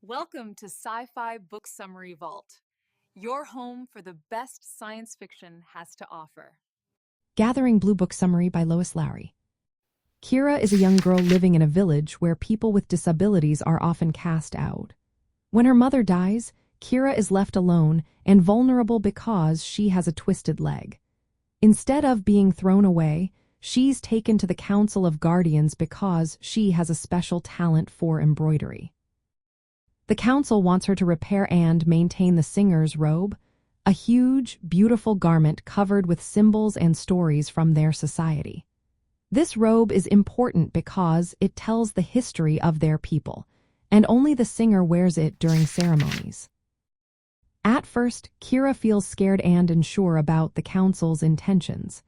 Welcome to Sci-Fi Book Summary Vault, your home for the best science fiction has to offer. Gathering Blue Book Summary by Lois Lowry. Kira is a young girl living in a village where people with disabilities are often cast out. When her mother dies, Kira is left alone and vulnerable because she has a twisted leg. Instead of being thrown away, she's taken to the Council of Guardians because she has a special talent for embroidery. The council wants her to repair and maintain the singer's robe, a huge, beautiful garment covered with symbols and stories from their society. This robe is important because it tells the history of their people, and only the singer wears it during ceremonies. At first, Kira feels scared and unsure about the council's intentions.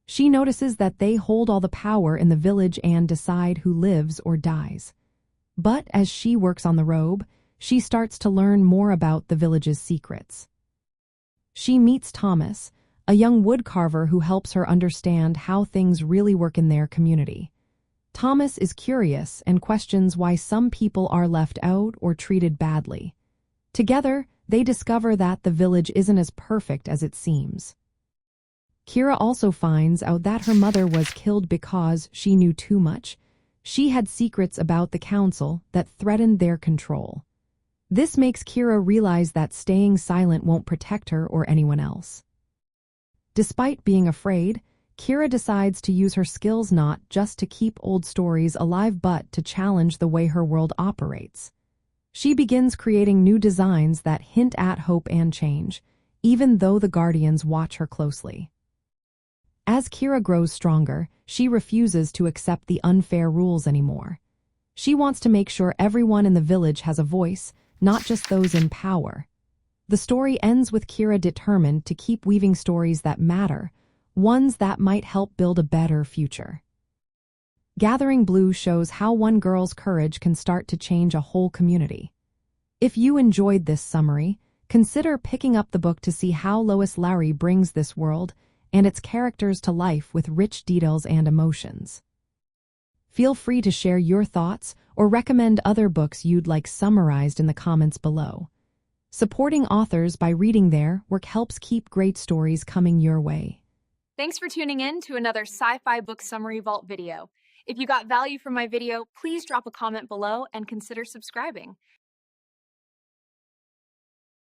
She notices that they hold all the power in the village and decide who lives or dies. But as she works on the robe, she starts to learn more about the village's secrets. She meets Thomas, a young woodcarver who helps her understand how things really work in their community. Thomas is curious and questions why some people are left out or treated badly. Together, they discover that the village isn't as perfect as it seems. Kira also finds out that her mother was killed because she knew too much. She had secrets about the council that threatened their control. This makes Kira realize that staying silent won't protect her or anyone else. Despite being afraid, Kira decides to use her skills not just to keep old stories alive but to challenge the way her world operates. She begins creating new designs that hint at hope and change, even though the Guardians watch her closely. As Kira grows stronger, she refuses to accept the unfair rules anymore. She wants to make sure everyone in the village has a voice, not just those in power. The story ends with Kira determined to keep weaving stories that matter, ones that might help build a better future. Gathering Blue shows how one girl's courage can start to change a whole community. If you enjoyed this summary, consider picking up the book to see how Lois Lowry brings this world and its characters to life with rich details and emotions. Feel free to share your thoughts or recommend other books you'd like summarized in the comments below. Supporting authors by reading their work helps keep great stories coming your way. Thanks for tuning in to another Sci-Fi Book Summary Vault video. If you got value from my video, please drop a comment below and consider subscribing.